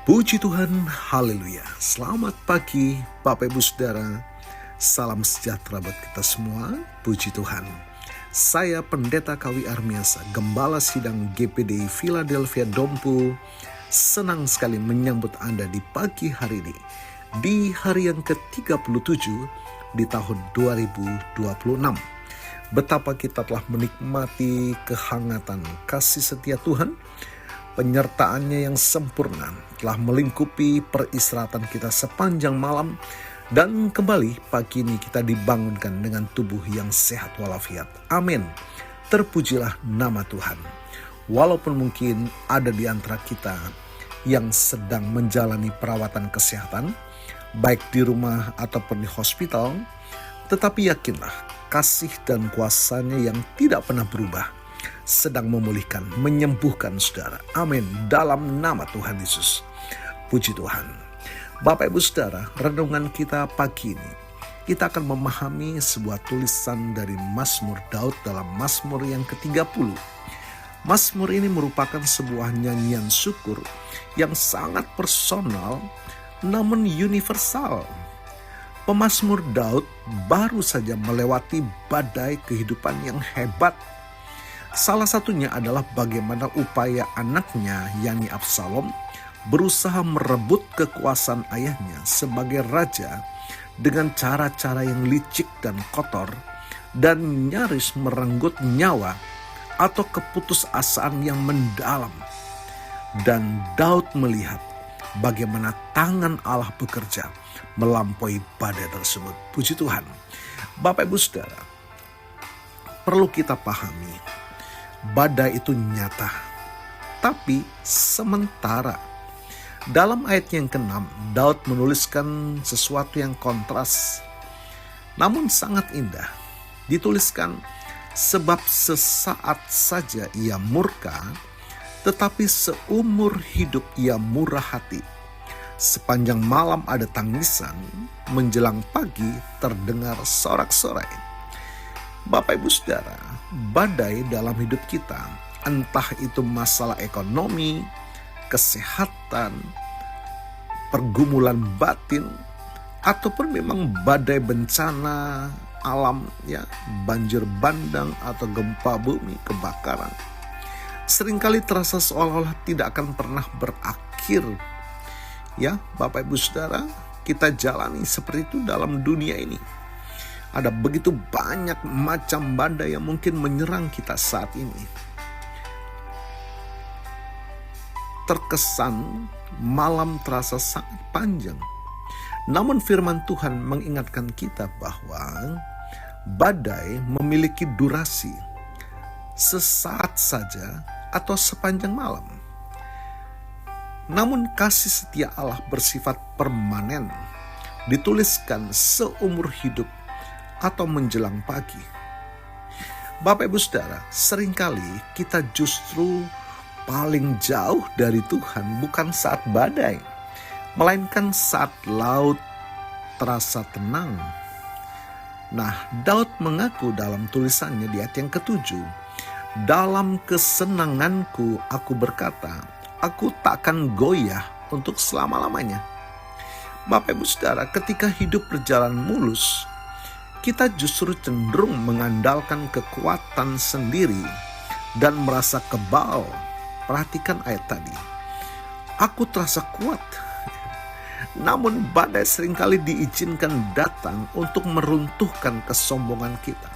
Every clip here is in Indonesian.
Puji Tuhan, haleluya. Selamat pagi Bapak Ibu Saudara. Salam sejahtera buat kita semua. Puji Tuhan. Saya Pendeta Kawi Armiasa, Gembala Sidang GPDI Philadelphia Dompu. Senang sekali menyambut Anda di pagi hari ini. Di hari yang ke-37 di tahun 2026. Betapa kita telah menikmati kehangatan kasih setia Tuhan. Penyertaannya yang sempurna telah melingkupi peristirahatan kita sepanjang malam, dan kembali pagi ini kita dibangunkan dengan tubuh yang sehat walafiat. Amin. Terpujilah nama Tuhan. Walaupun mungkin ada di antara kita yang sedang menjalani perawatan kesehatan, baik di rumah ataupun di hospital, tetapi yakinlah kasih dan kuasanya yang tidak pernah berubah sedang memulihkan, menyembuhkan saudara. Amin. Dalam nama Tuhan Yesus. Puji Tuhan. Bapak Ibu Saudara, renungan kita pagi ini, kita akan memahami sebuah tulisan dari Mazmur Daud dalam Mazmur yang ke-30. Mazmur ini merupakan sebuah nyanyian syukur yang sangat personal namun universal. Pemazmur Daud baru saja melewati badai kehidupan yang hebat. Salah satunya adalah bagaimana upaya anaknya, yakni Absalom, berusaha merebut kekuasaan ayahnya sebagai raja dengan cara-cara yang licik dan kotor, dan nyaris merenggut nyawa atau keputusasaan yang mendalam. Dan Daud melihat bagaimana tangan Allah bekerja melampaui badai tersebut. Puji Tuhan. Bapak Ibu Saudara, perlu kita pahami, badai itu nyata, tapi sementara. Dalam ayat yang ke-6, Daud menuliskan sesuatu yang kontras, namun sangat indah. Dituliskan, sebab sesaat saja ia murka, tetapi seumur hidup ia murah hati. Sepanjang malam ada tangisan, menjelang pagi terdengar sorak-sorai. Bapak Ibu Saudara, badai dalam hidup kita, entah itu masalah ekonomi, kesehatan, pergumulan batin, ataupun memang badai bencana alam, ya, banjir bandang atau gempa bumi, kebakaran, seringkali terasa seolah-olah tidak akan pernah berakhir. Ya, Bapak Ibu Saudara, kita jalani seperti itu dalam dunia ini. Ada begitu banyak macam badai yang mungkin menyerang kita saat ini. Terkesan malam terasa sangat panjang. Namun firman Tuhan mengingatkan kita bahwa badai memiliki durasi sesaat saja atau sepanjang malam. Namun kasih setia Allah bersifat permanen, dituliskan seumur hidup atau menjelang pagi. Bapak Ibu Saudara, seringkali kita justru paling jauh dari Tuhan bukan saat badai, melainkan saat laut terasa tenang. Nah, Daud mengaku dalam tulisannya di ayat yang ke-7, dalam kesenanganku aku berkata, aku tak akan goyah untuk selama-lamanya. Bapak Ibu Saudara, ketika hidup berjalan mulus, kita justru cenderung mengandalkan kekuatan sendiri dan merasa kebal. Perhatikan ayat tadi. Aku terasa kuat. Namun badai seringkali diizinkan datang untuk meruntuhkan kesombongan kita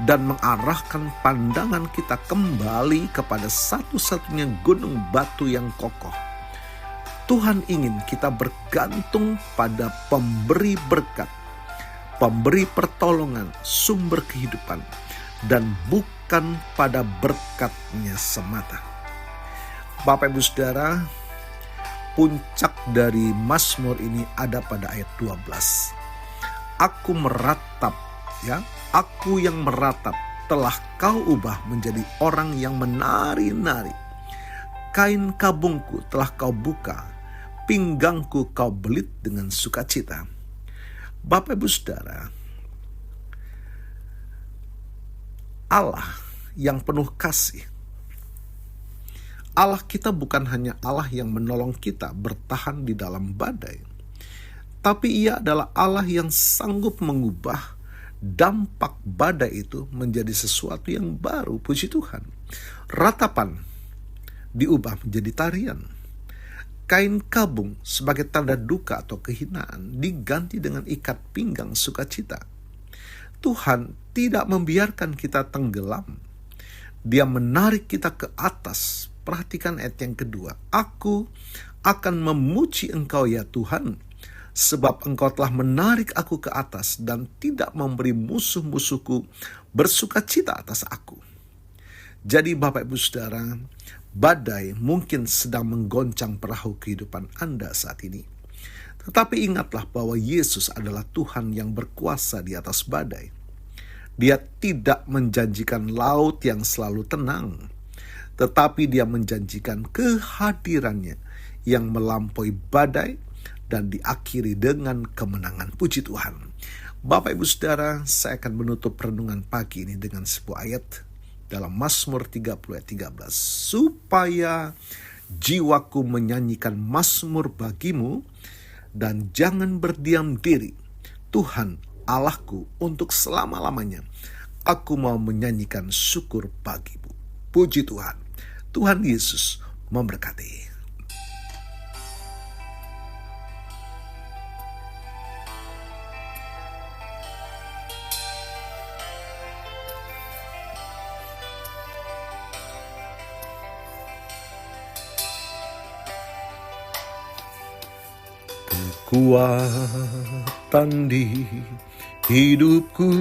dan mengarahkan pandangan kita kembali kepada satu-satunya gunung batu yang kokoh. Tuhan ingin kita bergantung pada pemberi berkat, pemberi pertolongan, sumber kehidupan, dan bukan pada berkat-Nya semata. Bapak Ibu Saudara, puncak dari Mazmur ini ada pada ayat 12. Aku meratap, ya, aku yang meratap telah kau ubah menjadi orang yang menari-nari. Kain kabungku telah kau buka, pinggangku kau belit dengan sukacita. Bapak Ibu Saudara, Allah yang penuh kasih, Allah kita bukan hanya Allah yang menolong kita bertahan di dalam badai, tapi Ia adalah Allah yang sanggup mengubah dampak badai itu menjadi sesuatu yang baru. Puji Tuhan. Ratapan diubah menjadi tarian. Kain kabung sebagai tanda duka atau kehinaan diganti dengan ikat pinggang sukacita. Tuhan tidak membiarkan kita tenggelam. Dia menarik kita ke atas. Perhatikan ayat yang kedua. Aku akan memuji Engkau ya Tuhan, sebab Engkau telah menarik aku ke atas dan tidak memberi musuh-musuhku bersukacita atas aku. Jadi Bapak Ibu Saudara, badai mungkin sedang menggoncang perahu kehidupan Anda saat ini. Tetapi ingatlah bahwa Yesus adalah Tuhan yang berkuasa di atas badai. Dia tidak menjanjikan laut yang selalu tenang, tetapi Dia menjanjikan kehadirannya yang melampaui badai dan diakhiri dengan kemenangan. Puji Tuhan. Bapak Ibu Saudara, saya akan menutup renungan pagi ini dengan sebuah ayat dalam Mazmur 30 ayat 13. Supaya jiwaku menyanyikan mazmur bagimu dan jangan berdiam diri, Tuhan Allahku, untuk selama-lamanya aku mau menyanyikan syukur bagimu. Puji Tuhan. Tuhan Yesus memberkati. Kekuatan di hidupku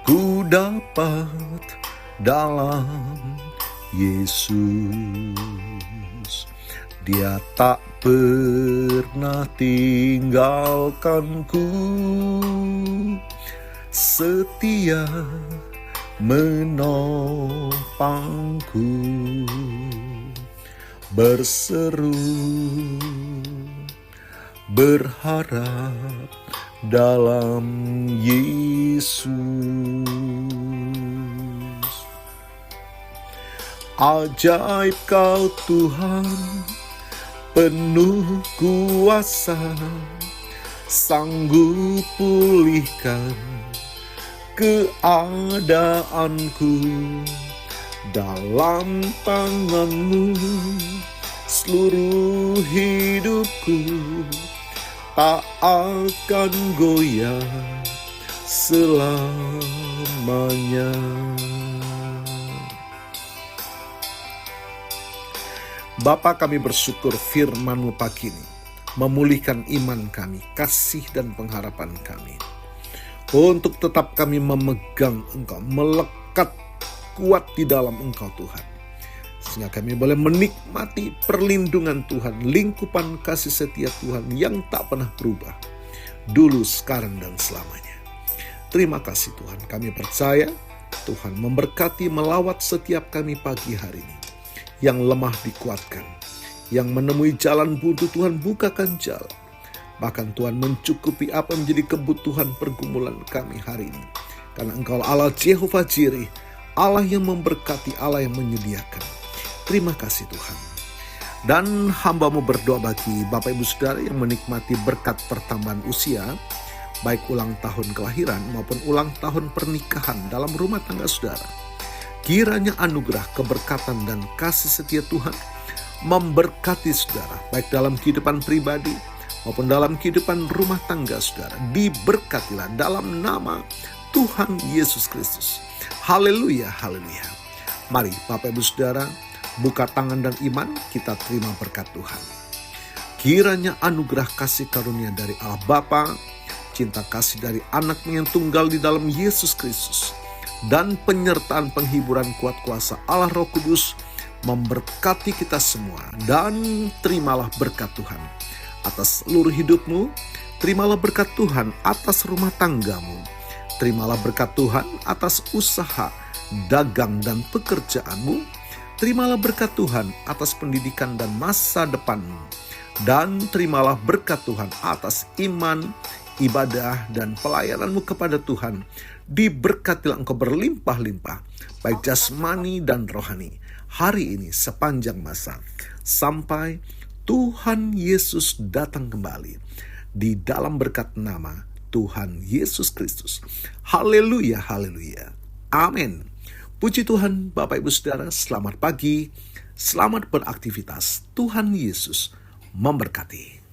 ku dapat dalam Yesus. Dia tak pernah tinggalkanku, setia menopangku, berseru berharap dalam Yesus. Ajaib Kau Tuhan, penuh kuasa, sanggup pulihkan keadaanku. Dalam tangan-Mu seluruh hidupku tak akan goyah selamanya. Bapa, kami bersyukur firman-Mu pagi ini memulihkan iman kami, kasih dan pengharapan kami, untuk tetap kami memegang Engkau, melekat kuat di dalam Engkau Tuhan, sehingga kami boleh menikmati perlindungan Tuhan, lingkupan kasih setia Tuhan yang tak pernah berubah, dulu, sekarang, dan selamanya. Terima kasih Tuhan, kami percaya Tuhan memberkati melawat setiap kami pagi hari ini. Yang lemah dikuatkan, yang menemui jalan buntu Tuhan bukakan jalan. Bahkan Tuhan mencukupi apa menjadi kebutuhan pergumulan kami hari ini. Karena Engkau Allah Jehovah Jireh, Allah yang memberkati, Allah yang menyediakan. Terima kasih Tuhan. Dan hamba-Mu berdoa bagi Bapak Ibu Saudara yang menikmati berkat pertambahan usia, baik ulang tahun kelahiran maupun ulang tahun pernikahan dalam rumah tangga saudara. Kiranya anugerah, keberkatan, dan kasih setia Tuhan memberkati saudara, baik dalam kehidupan pribadi maupun dalam kehidupan rumah tangga saudara. Diberkatilah dalam nama Tuhan Yesus Kristus. Haleluya, haleluya. Mari Bapak Ibu Saudara, buka tangan dan iman, kita terima berkat Tuhan. Kiranya anugerah kasih karunia dari Allah Bapa, cinta kasih dari Anak-Nya yang tunggal di dalam Yesus Kristus, dan penyertaan penghiburan kuat kuasa Allah Roh Kudus memberkati kita semua. Dan terimalah berkat Tuhan atas seluruh hidupmu. Terimalah berkat Tuhan atas rumah tanggamu. Terimalah berkat Tuhan atas usaha, dagang, dan pekerjaanmu. Terimalah berkat Tuhan atas pendidikan dan masa depanmu. Dan terimalah berkat Tuhan atas iman, ibadah, dan pelayananmu kepada Tuhan. Diberkatilah engkau berlimpah-limpah, baik jasmani dan rohani. hari ini sepanjang masa sampai Tuhan Yesus datang kembali di dalam berkat nama Tuhan Yesus Kristus. Haleluya, haleluya. Amin. Puji Tuhan, Bapak Ibu Saudara, selamat pagi, selamat beraktivitas. Tuhan Yesus memberkati.